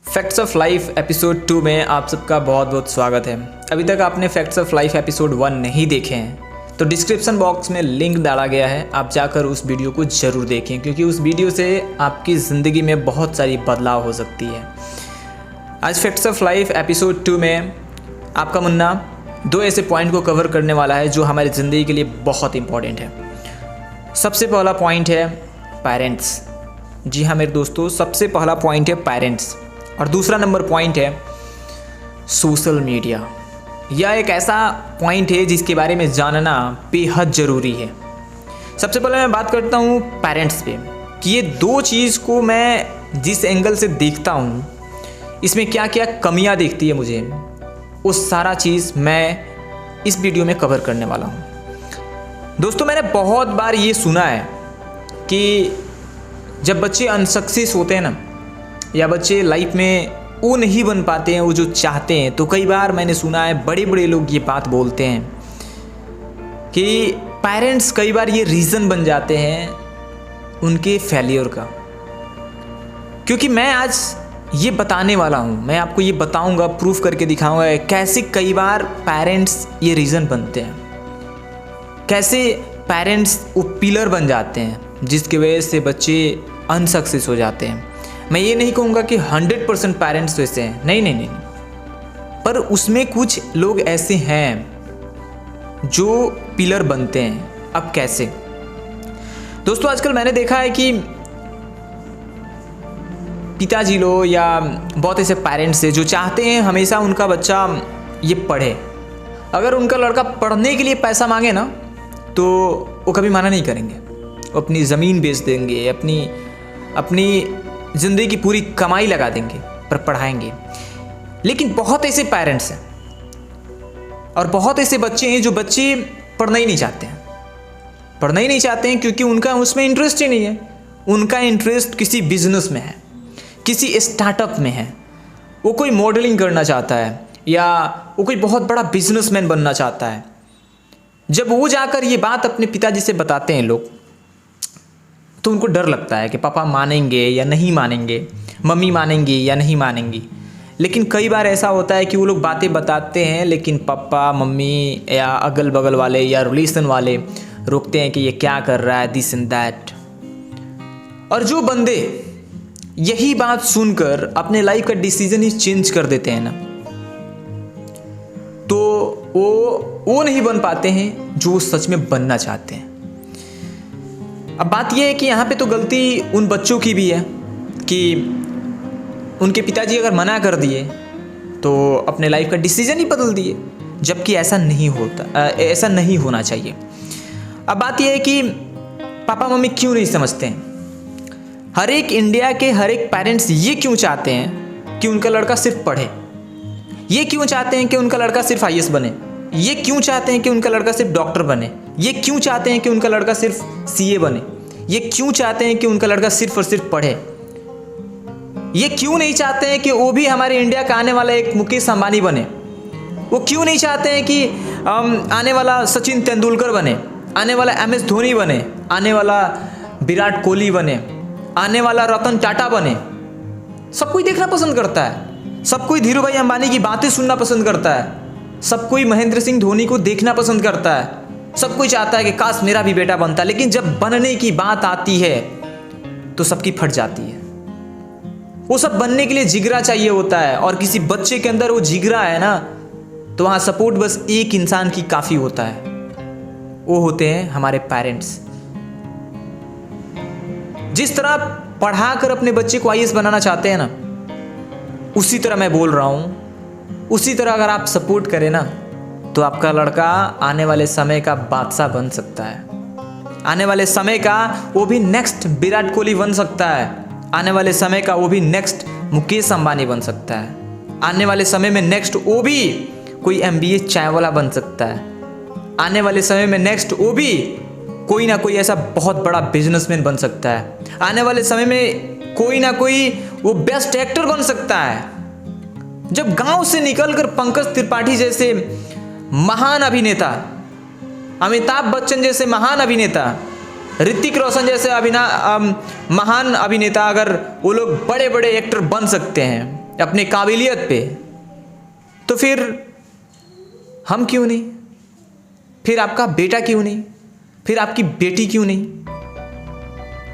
Facts of life episode 2 में आप सबका बहुत बहुत स्वागत है। अभी तक आपने फैक्ट्स ऑफ लाइफ एपिसोड 1 नहीं देखे हैं तो डिस्क्रिप्शन बॉक्स में लिंक डाला गया है, आप जाकर उस वीडियो को ज़रूर देखें क्योंकि उस वीडियो से आपकी ज़िंदगी में बहुत सारी बदलाव हो सकती है। आज फैक्ट्स ऑफ लाइफ एपिसोड 2 में आपका मुन्ना 2 ऐसे पॉइंट को कवर करने वाला है जो हमारी ज़िंदगी के लिए बहुत इंपॉर्टेंट है। सबसे पहला पॉइंट है पेरेंट्स। जी हाँ मेरे दोस्तों, सबसे पहला पॉइंट है पेरेंट्स और दूसरा नंबर पॉइंट है सोशल मीडिया। यह एक ऐसा पॉइंट है जिसके बारे में जानना बेहद ज़रूरी है। सबसे पहले मैं बात करता हूँ पेरेंट्स पे कि ये 2 चीज़ को मैं जिस एंगल से देखता हूँ, इसमें क्या क्या कमियाँ दिखती है मुझे, वो सारा चीज़ मैं इस वीडियो में कवर करने वाला हूँ। दोस्तों, मैंने बहुत बार ये सुना है कि जब बच्चे अनसक्सेस होते हैं ना, या बच्चे लाइफ में वो नहीं बन पाते हैं वो जो चाहते हैं, तो कई बार मैंने सुना है बड़े बड़े लोग ये बात बोलते हैं कि पेरेंट्स कई बार ये रीज़न बन जाते हैं उनके फेलियर का। क्योंकि मैं आज ये बताने वाला हूँ, मैं आपको ये बताऊँगा, प्रूफ करके दिखाऊँगा कैसे कई बार पेरेंट्स ये रीज़न बनते हैं, कैसे पेरेंट्स वो पिलर बन जाते हैं जिसकी वजह से बच्चे अनसक्सेस हो जाते हैं। मैं ये नहीं कहूँगा कि 100% पेरेंट्स वैसे हैं, नहीं, पर उसमें कुछ लोग ऐसे हैं जो पिलर बनते हैं। अब कैसे? दोस्तों, आजकल मैंने देखा है कि पिताजी लोग या बहुत ऐसे पेरेंट्स हैं जो चाहते हैं हमेशा उनका बच्चा ये पढ़े। अगर उनका लड़का पढ़ने के लिए पैसा मांगे ना तो वो कभी मना नहीं करेंगे, वो अपनी ज़मीन बेच देंगे, अपनी ज़िंदगी की पूरी कमाई लगा देंगे पर पढ़ाएंगे। लेकिन बहुत ऐसे पेरेंट्स हैं और बहुत ऐसे बच्चे हैं जो बच्चे पढ़ना ही नहीं चाहते हैं क्योंकि उनका उसमें इंटरेस्ट ही नहीं है। उनका इंटरेस्ट किसी बिजनेस में है, किसी स्टार्टअप में है। वो कोई मॉडलिंग करना चाहता है या वो कोई बहुत बड़ा बिजनेसमैन बनना चाहता है। जब वो जाकर ये बात अपने पिताजी से बताते हैं लोग, तो उनको डर लगता है कि पापा मानेंगे या नहीं मानेंगे, मम्मी मानेंगी या नहीं मानेंगी। लेकिन कई बार ऐसा होता है कि वो लोग बातें बताते हैं लेकिन पापा मम्मी या अगल बगल वाले या रिलेशन वाले रोकते हैं कि ये क्या कर रहा है, दिस एंड दैट। और जो बंदे यही बात सुनकर अपने लाइफ का डिसीजन ही चेंज कर देते हैं ना, तो वो नहीं बन पाते हैं जो वो सच में बनना चाहते हैं। अब बात यह है कि यहाँ पे तो गलती उन बच्चों की भी है कि उनके पिताजी अगर मना कर दिए तो अपने लाइफ का डिसीजन ही बदल दिए, जबकि ऐसा नहीं होना चाहिए। अब बात यह है कि पापा मम्मी क्यों नहीं समझते हैं। हर एक इंडिया के हर एक पेरेंट्स ये क्यों चाहते हैं कि उनका लड़का सिर्फ पढ़े, ये क्यों चाहते हैं कि उनका लड़का सिर्फ IAS बने, ये क्यों चाहते हैं कि उनका लड़का सिर्फ डॉक्टर बने, ये क्यों चाहते हैं कि उनका लड़का सिर्फ CA बने, ये क्यों चाहते हैं कि उनका लड़का सिर्फ और सिर्फ पढ़े। ये क्यों नहीं चाहते हैं कि वो भी हमारे इंडिया का आने वाला एक मुकेश अंबानी बने। वो क्यों नहीं चाहते हैं कि आने वाला सचिन तेंदुलकर बने, आने वाला MS धोनी बने, आने वाला विराट कोहली बने, आने वाला रतन टाटा बने। सब कोई देखना पसंद करता है, सब कोई धीरू भाई अंबानी की बातें सुनना पसंद करता है, सब कोई महेंद्र सिंह धोनी को देखना पसंद करता है, सब कोई चाहता है कि काश मेरा भी बेटा बनता। लेकिन जब बनने की बात आती है तो सबकी फट जाती है। वो सब बनने के लिए जिगरा चाहिए होता है और किसी बच्चे के अंदर वो जिगरा है ना, तो वहां सपोर्ट बस एक इंसान की काफ़ी होता है, वो होते हैं हमारे पेरेंट्स। जिस तरह पढ़ाकर अपने बच्चे को IAS बनाना चाहते हैं ना, उसी तरह मैं बोल रहा हूं, उसी तरह अगर आप सपोर्ट करें ना तो आपका लड़का आने वाले समय का बादशाह बन सकता है। आने वाले समय का वो भी नेक्स्ट विराट कोहली बन सकता है। आने वाले समय का वो भी नेक्स्ट मुकेश अंबानी बन सकता है। आने वाले समय में नेक्स्ट वो भी कोई MBA चाय वाला बन सकता है। आने वाले समय में नेक्स्ट वो भी कोई ना कोई ऐसा बहुत बड़ा बिजनेसमैन बन सकता है। आने वाले समय में कोई ना कोई वो बेस्ट एक्टर बन सकता है। जब गांव से निकलकर पंकज त्रिपाठी जैसे महान अभिनेता, अमिताभ बच्चन जैसे महान अभिनेता ऋतिक रोशन जैसे महान अभिनेता, अगर वो लोग बड़े बड़े एक्टर बन सकते हैं अपने काबिलियत पे, तो फिर हम क्यों नहीं? फिर आपका बेटा क्यों नहीं? फिर आपकी बेटी क्यों नहीं?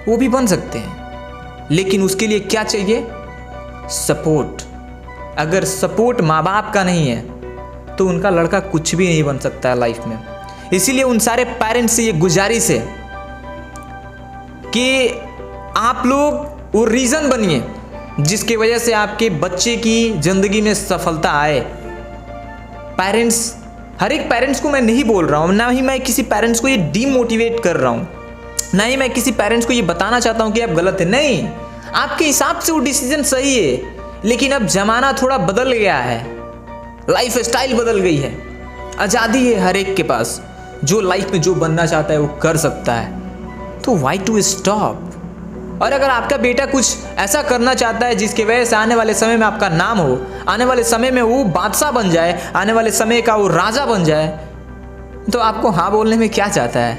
वो भी बन सकते हैं, लेकिन उसके लिए क्या चाहिए? सपोर्ट। अगर सपोर्ट माँ बाप का नहीं है तो उनका लड़का कुछ भी नहीं बन सकता है लाइफ में। इसीलिए उन सारे पेरेंट्स से ये गुजारिश है कि आप लोग वो रीज़न बनिए जिसकी वजह से आपके बच्चे की ज़िंदगी में सफलता आए। पेरेंट्स, हर एक पेरेंट्स को मैं नहीं बोल रहा हूँ, ना ही मैं किसी पेरेंट्स को ये डीमोटिवेट कर रहा हूँ, ना ही मैं किसी पेरेंट्स को ये बताना चाहता हूँ कि आप गलत है। नहीं, आपके हिसाब से वो डिसीजन सही है, लेकिन अब ज़माना थोड़ा बदल गया है, लाइफ स्टाइल बदल गई है, आज़ादी है हर एक के पास, जो लाइफ में जो बनना चाहता है वो कर सकता है। तो वाई टू स्टॉप? और अगर आपका बेटा कुछ ऐसा करना चाहता है जिसकी वजह से आने वाले समय में आपका नाम हो, आने वाले समय में वो बादशाह बन जाए, आने वाले समय का वो राजा बन जाए, तो आपको हाँ बोलने में क्या चाहता है?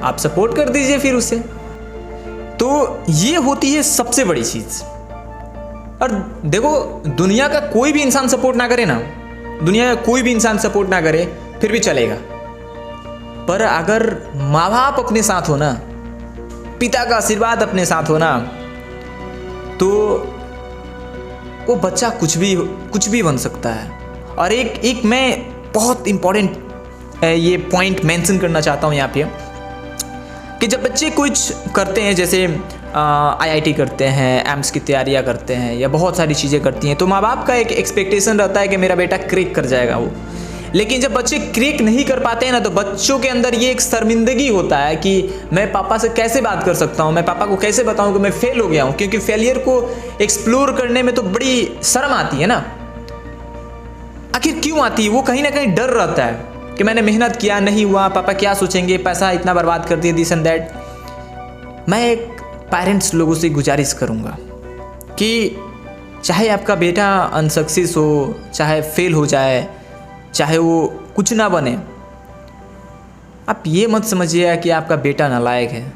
आप सपोर्ट कर दीजिए फिर उसे। तो ये होती है सबसे बड़ी चीज़। और देखो, दुनिया का कोई भी इंसान सपोर्ट ना करे ना, दुनिया का कोई भी इंसान सपोर्ट ना करे फिर भी चलेगा, पर अगर माँ बाप अपने साथ हो ना, पिता का आशीर्वाद अपने साथ हो ना, तो वो बच्चा कुछ भी बन सकता है। और एक मैं बहुत इम्पोर्टेंट ये पॉइंट मेंशन करना चाहता हूँ यहाँ पे, कि जब बच्चे कुछ करते हैं, जैसे IIT करते हैं, एम्स की तैयारियाँ करते हैं, या बहुत सारी चीज़ें करती हैं, तो माँ बाप का एक एक्सपेक्टेशन रहता है कि मेरा बेटा क्रैक कर जाएगा वो। लेकिन जब बच्चे क्रैक नहीं कर पाते हैं ना, तो बच्चों के अंदर ये एक शर्मिंदगी होता है कि मैं पापा से कैसे बात कर सकता हूँ, मैं पापा को कैसे बताऊँ कि मैं फेल हो गया हूँ। क्योंकि फेलियर को एक्सप्लोर करने में तो बड़ी शर्म आती है ना। आखिर क्यों आती है? वो कहीं ना कहीं डर रहता है कि मैंने मेहनत किया, नहीं हुआ, पापा क्या सोचेंगे, पैसा इतना बर्बाद कर दिया, दिस एंड दैट। मैं एक पेरेंट्स लोगों से गुजारिश करूँगा कि चाहे आपका बेटा अनसक्सेस हो, चाहे फेल हो जाए, चाहे वो कुछ ना बने, आप ये मत समझिए कि आपका बेटा नालायक है।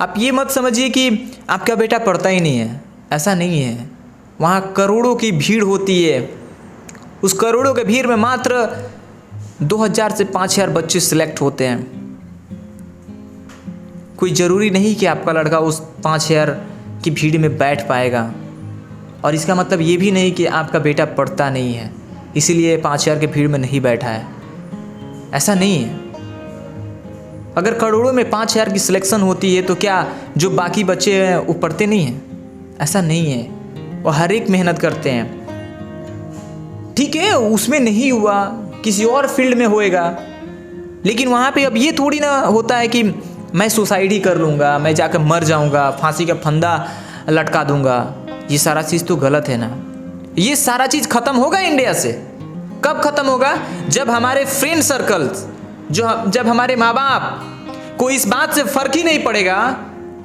आप ये मत समझिए कि आपका बेटा पढ़ता ही नहीं है। ऐसा नहीं है। वहाँ करोड़ों की भीड़ होती है, उस करोड़ों के भीड़ में मात्र 2000 से 5000 बच्चे सिलेक्ट होते हैं। कोई ज़रूरी नहीं कि आपका लड़का उस 5000 की भीड़ में बैठ पाएगा, और इसका मतलब ये भी नहीं कि आपका बेटा पढ़ता नहीं है इसीलिए 5000 के भीड़ में नहीं बैठा है। ऐसा नहीं है। अगर करोड़ों में 5000 की सिलेक्शन होती है तो क्या जो बाकी बच्चे हैं वो पढ़ते नहीं हैं? ऐसा नहीं है। वो हर एक मेहनत करते हैं। ठीक है, उसमें नहीं हुआ, किसी और फील्ड में होएगा, लेकिन वहाँ पे अब ये थोड़ी ना होता है कि मैं सुसाइड ही कर लूँगा, मैं जाकर मर जाऊँगा, फांसी का फंदा लटका दूँगा। ये सारा चीज़ तो गलत है ना। ये सारा चीज़ ख़त्म होगा इंडिया से। कब ख़त्म होगा? जब हमारे फ्रेंड सर्कल्स, जब हमारे माँ बाप को इस बात से फ़र्क ही नहीं पड़ेगा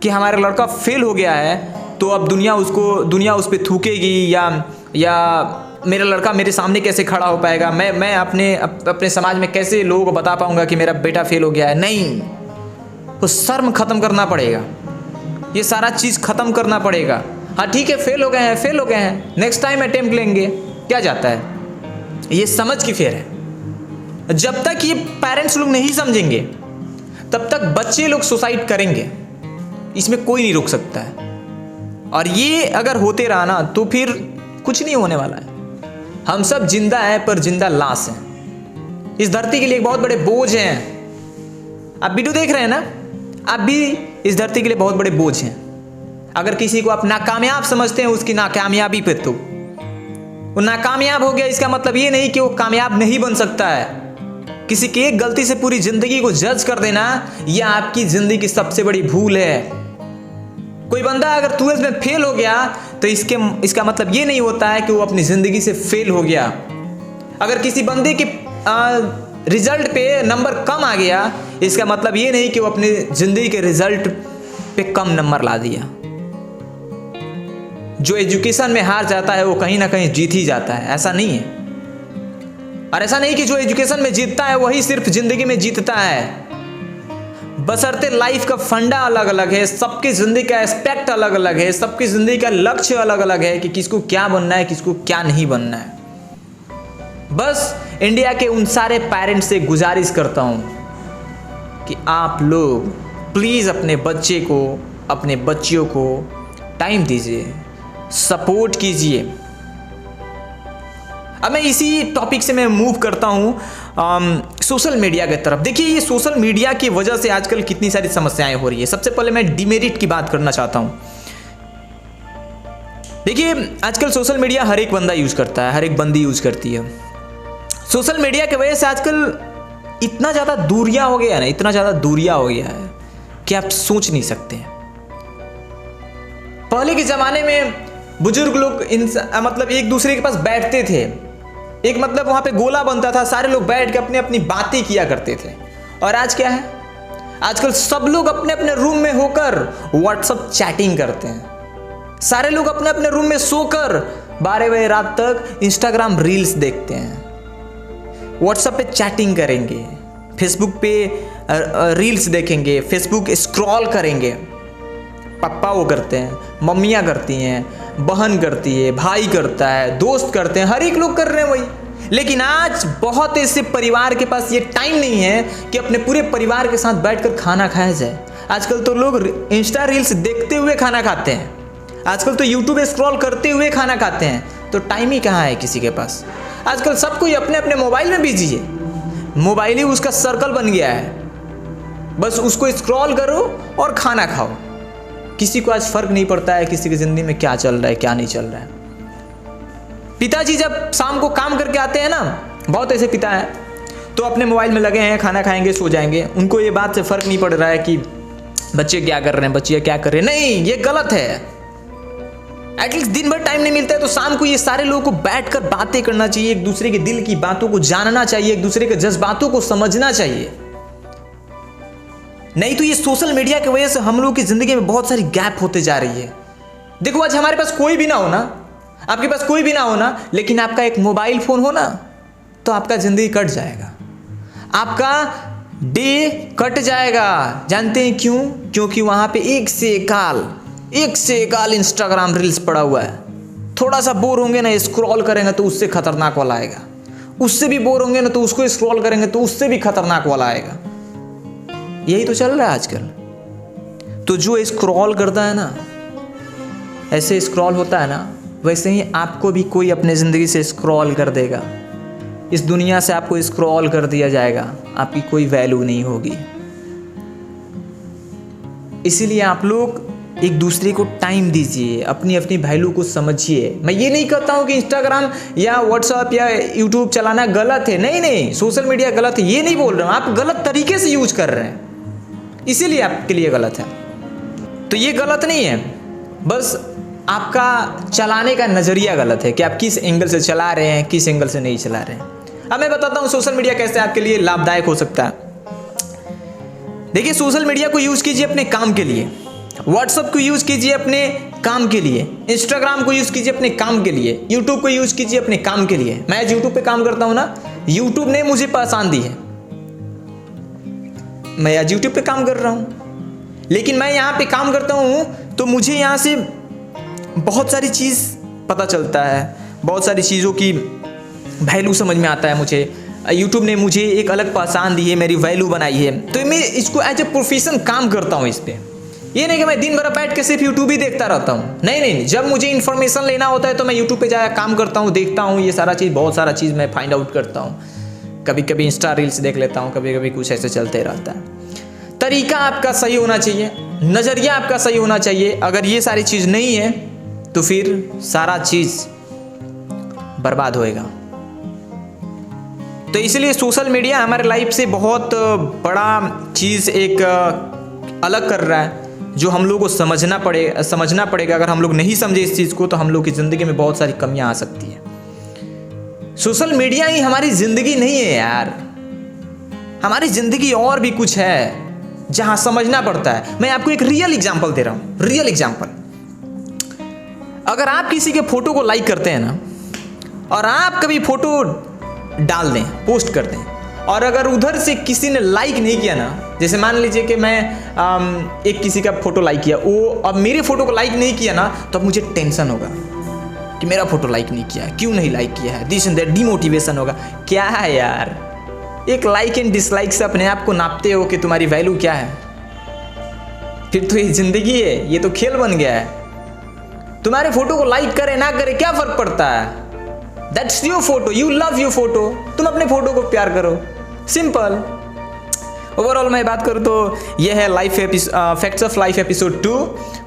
कि हमारा लड़का फेल हो गया है, तो अब दुनिया उस पर थूकेगी, या मेरा लड़का मेरे सामने कैसे खड़ा हो पाएगा, मैं अपने समाज में कैसे लोगों को बता पाऊँगा कि मेरा बेटा फेल हो गया है। नहीं, तो शर्म ख़त्म करना पड़ेगा, ये सारा चीज़ ख़त्म करना पड़ेगा। हाँ ठीक है, फेल हो गए हैं, नेक्स्ट टाइम अटेम्प्ट लेंगे, क्या जाता है। ये समझ की फेर है। जब तक ये पेरेंट्स लोग नहीं समझेंगे तब तक बच्चे लोग सुसाइड करेंगे, इसमें कोई नहीं रोक सकता है। और ये अगर होते रहा ना तो फिर कुछ नहीं होने वाला है। हम सब जिंदा हैं पर जिंदा लाश हैं। इस धरती के लिए एक बहुत बड़े बोझ हैं। आप वीडियो देख रहे हैं ना, आप भी इस धरती के लिए बहुत बड़े बोझ हैं। अगर किसी को आप नाकामयाब समझते हैं, उसकी नाकामयाबी पे तो वो नाकामयाब हो गया, इसका मतलब ये नहीं कि वो कामयाब नहीं बन सकता है। किसी की एक गलती से पूरी जिंदगी को जज कर देना, यह आपकी जिंदगी की सबसे बड़ी भूल है। कोई बंदा अगर 12th में फेल हो गया तो इसका मतलब ये नहीं होता है कि वो अपनी जिंदगी से फेल हो गया। अगर किसी बंदे के रिजल्ट पे नंबर कम आ गया, इसका मतलब ये नहीं कि वो अपनी जिंदगी के रिजल्ट पे कम नंबर ला दिया। जो एजुकेशन में हार जाता है वो कहीं ना कहीं जीत ही जाता है, ऐसा नहीं है। और ऐसा नहीं कि जो एजुकेशन में जीतता है वही सिर्फ जिंदगी में जीतता है। बशर्ते लाइफ का फंडा अलग अलग है, सबकी ज़िंदगी का एस्पेक्ट अलग अलग है, सबकी ज़िंदगी का लक्ष्य अलग अलग है कि किसको क्या बनना है, किसको क्या नहीं बनना है। बस इंडिया के उन सारे पेरेंट्स से गुजारिश करता हूँ कि आप लोग प्लीज़ अपने बच्चे को, अपने बच्चियों को टाइम दीजिए, सपोर्ट कीजिए। अब मैं इसी टॉपिक से मैं मूव करता हूँ सोशल मीडिया की तरफ। देखिए, ये सोशल मीडिया की वजह से आजकल कितनी सारी समस्याएं हो रही है। सबसे पहले मैं डिमेरिट की बात करना चाहता हूँ। देखिए, आजकल सोशल मीडिया हर एक बंदा यूज़ करता है, हर एक बंदी यूज़ करती है। सोशल मीडिया की वजह से आजकल इतना ज़्यादा दूरियां हो गया है ना, इतना ज़्यादा दूरियां हो गया है कि आप सोच नहीं सकते हैं। पहले के ज़माने में बुजुर्ग लोग मतलब एक दूसरे के पास बैठते थे, एक मतलब वहाँ पे गोला बनता था, सारे लोग बैठ के अपनी अपनी बातें किया करते थे। और आज क्या है, आजकल सब लोग अपने अपने रूम में होकर व्हाट्सएप चैटिंग करते हैं। सारे लोग अपने अपने रूम में सोकर 12 बजे रात तक इंस्टाग्राम रील्स देखते हैं, व्हाट्सएप पे चैटिंग करेंगे, फेसबुक पे रील्स देखेंगे, फेसबुक स्क्रॉल करेंगे। पापा वो करते हैं, मम्मियाँ करती हैं, बहन करती है, भाई करता है, दोस्त करते हैं, हर एक लोग कर रहे हैं वही। लेकिन आज बहुत ऐसे परिवार के पास ये टाइम नहीं है कि अपने पूरे परिवार के साथ बैठकर खाना खाया जाए। आजकल तो लोग इंस्टा रील्स देखते हुए खाना खाते हैं, आजकल तो यूट्यूब स्क्रॉल करते हुए खाना खाते हैं। तो टाइम ही कहाँ है किसी के पास। आजकल सब कोई अपने अपने मोबाइल में बिजी है, मोबाइल ही उसका सर्कल बन गया है। बस उसको स्क्रॉल करो और खाना खाओ। किसी को आज फर्क नहीं पड़ता है किसी की ज़िंदगी में क्या चल रहा है, क्या नहीं चल रहा है। पिताजी जब शाम को काम करके आते हैं ना, बहुत ऐसे पिता हैं तो अपने मोबाइल में लगे हैं, खाना खाएंगे, सो जाएंगे। उनको ये बात से फ़र्क नहीं पड़ रहा है कि बच्चे क्या कर रहे हैं, बच्चियाँ क्या कर रहे हैं। नहीं, ये गलत है। एटलीस्ट दिन भर टाइम नहीं मिलता है तो शाम को ये सारे लोगों को बैठकर बातें करना चाहिए, एक दूसरे के दिल की बातों को जानना चाहिए, एक दूसरे के जज्बातों को समझना चाहिए। नहीं तो ये सोशल मीडिया की वजह से हम लोगों की जिंदगी में बहुत सारी गैप होते जा रही है। देखो, आज हमारे पास कोई भी ना हो ना, आपके पास कोई भी ना हो ना, लेकिन आपका एक मोबाइल फोन हो ना, तो आपका जिंदगी कट जाएगा, आपका डे कट जाएगा। जानते हैं क्यों? क्योंकि वहां पे एक से एक आल इंस्टाग्राम रील्स पड़ा हुआ है। थोड़ा सा बोर होंगे ना, स्क्रॉल करेंगे तो उससे खतरनाक वाला आएगा, उससे भी बोर होंगे ना तो उसको स्क्रॉल करेंगे तो उससे भी खतरनाक वाला आएगा। यही तो चल रहा है आजकल। तो जो स्क्रॉल करता है ना, ऐसे स्क्रॉल होता है ना, वैसे ही आपको भी कोई अपने ज़िंदगी से स्क्रॉल कर देगा। इस दुनिया से आपको स्क्रॉल कर दिया जाएगा, आपकी कोई वैल्यू नहीं होगी। इसीलिए आप लोग एक दूसरे को टाइम दीजिए, अपनी अपनी वैल्यू को समझिए। मैं ये नहीं कहता हूँ कि इंस्टाग्राम या व्हाट्सएप या यूट्यूब चलाना गलत है, नहीं, सोशल मीडिया गलत है, ये नहीं बोल रहा हूँ। आप गलत तरीके से यूज कर रहे हैं, इसीलिए आपके लिए गलत है। तो ये गलत नहीं है, बस आपका चलाने का नज़रिया गलत है कि आप किस एंगल से चला रहे हैं, किस एंगल से नहीं चला रहे हैं। अब मैं बताता हूँ सोशल मीडिया कैसे आपके लिए लाभदायक हो सकता है। देखिए, सोशल मीडिया को यूज़ कीजिए अपने काम के लिए, व्हाट्सएप को यूज़ कीजिए अपने काम के लिए, इंस्टाग्राम को यूज़ कीजिए अपने काम के लिए, यूट्यूब को यूज़ कीजिए अपने काम के लिए। मैं यूट्यूब पे काम करता हूँ ना, यूट्यूब ने मुझे पहचान दी है, मैं आज यूट्यूब पे काम कर रहा हूँ। लेकिन मैं यहाँ पे काम करता हूँ तो मुझे यहाँ से बहुत सारी चीज़ पता चलता है, बहुत सारी चीज़ों की वैल्यू समझ में आता है मुझे। यूट्यूब ने मुझे एक अलग पहचान दी है, मेरी वैल्यू बनाई है, तो मैं इसको एज ए प्रोफेशन काम करता हूँ इस पर। ये नहीं कि मैं दिन भर बैठ के सिर्फ यूट्यूब ही देखता रहता हूँ, नहीं, जब मुझे इन्फॉर्मेशन लेना होता है तो मैं यूट्यूब पे जाकर काम करता हूँ, देखता हूँ, ये सारा चीज़, बहुत सारा चीज़ मैं फाइंड आउट करता हूँ। कभी कभी इंस्टा रील्स देख लेता हूँ, कभी कभी कुछ ऐसे चलते रहता है। तरीका आपका सही होना चाहिए, नज़रिया आपका सही होना चाहिए। अगर ये सारी चीज़ नहीं है तो फिर सारा चीज़ बर्बाद होएगा। तो इसलिए सोशल मीडिया हमारे लाइफ से बहुत बड़ा चीज़ एक अलग कर रहा है, जो हम लोग को समझना पड़ेगा। अगर हम लोग नहीं समझे इस चीज़ को तो हम लोग की ज़िंदगी में बहुत सारी कमियां आ सकती है। सोशल मीडिया ही हमारी ज़िंदगी नहीं है यार, हमारी ज़िंदगी और भी कुछ है जहां समझना पड़ता है। मैं आपको एक रियल एग्जांपल दे रहा हूं, रियल एग्जांपल। अगर आप किसी के फोटो को लाइक करते हैं ना, और आप कभी फोटो डाल दें, पोस्ट कर दें, और अगर उधर से किसी ने लाइक नहीं किया ना, जैसे मान लीजिए कि मैं एक किसी का फ़ोटो लाइक किया, वो अब मेरे फ़ोटो को लाइक नहीं किया ना, तो अब मुझे टेंशन होगा कि मेरा फ़ोटो लाइक नहीं किया है, क्यों नहीं लाइक किया है, दिस एंड दैट, डिमोटिवेशन होगा। क्या है यार, एक लाइक एंड डिसलाइक से अपने आप को नापते हो कि तुम्हारी वैल्यू क्या है? फिर तो ये ज़िंदगी है, ये तो खेल बन गया है। तुम्हारे फ़ोटो को लाइक करे ना करे क्या फ़र्क पड़ता है? That's your photo, you love your photo, तुम अपने फ़ोटो को प्यार करो, सिंपल। ओवरऑल मैं बात करूँ तो ये है फैक्ट्स ऑफ लाइफ एपिसोड 2,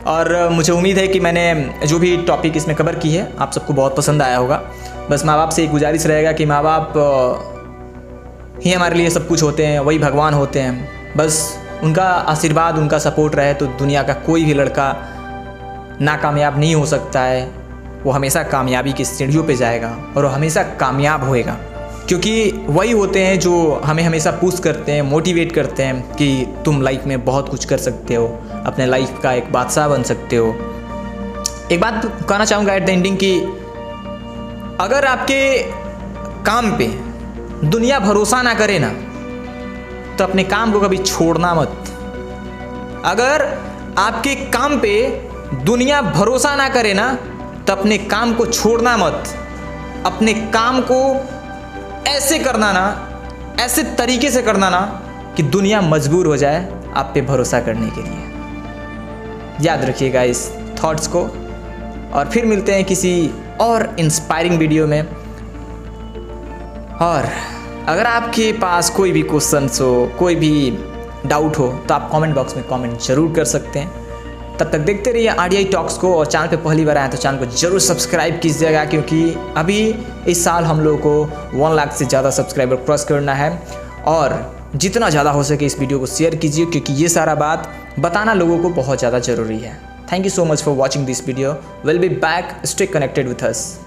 और मुझे उम्मीद है कि मैंने जो भी टॉपिक इसमें कवर की है आप सबको बहुत पसंद आया होगा। बस माँ बाप से एक गुजारिश रहेगा कि माँ बाप ही हमारे लिए सब कुछ होते हैं, वही भगवान होते हैं। बस उनका आशीर्वाद, उनका सपोर्ट रहे तो दुनिया का कोई भी लड़का नाकामयाब नहीं हो सकता है। वो हमेशा कामयाबी की सीढ़ियों पे जाएगा और वो हमेशा कामयाब होएगा, क्योंकि वही होते हैं जो हमें हमेशा पुश करते हैं, मोटिवेट करते हैं कि तुम लाइफ में बहुत कुछ कर सकते हो, अपने लाइफ का एक बादशाह बन सकते हो। एक बात कहना चाहूँगा एट द एंडिंग कि अगर आपके काम पे दुनिया भरोसा ना करे ना, तो अपने काम को कभी छोड़ना मत। अगर आपके काम पे दुनिया भरोसा ना करे ना, तो अपने काम को छोड़ना मत। अपने काम को ऐसे करना ना, ऐसे तरीके से करना ना कि दुनिया मजबूर हो जाए आप पे भरोसा करने के लिए। याद रखिएगा इस थॉट्स को, और फिर मिलते हैं किसी और इंस्पायरिंग वीडियो में। और अगर आपके पास कोई भी क्वेश्चंस हो, कोई भी डाउट हो, तो आप कमेंट बॉक्स में कमेंट जरूर कर सकते हैं। तब तक देखते रहिए RDI टॉक्स को, और चैनल पे पहली बार आए तो चैनल को जरूर सब्सक्राइब कीजिएगा, क्योंकि अभी इस साल हम लोगों को 1 लाख से ज़्यादा सब्सक्राइबर क्रॉस करना है। और जितना ज़्यादा हो सके इस वीडियो को शेयर कीजिए, क्योंकि ये सारा बात बताना लोगों को बहुत ज़्यादा ज़रूरी है। Thank you so much for watching this video. Will be back, stay connected with us.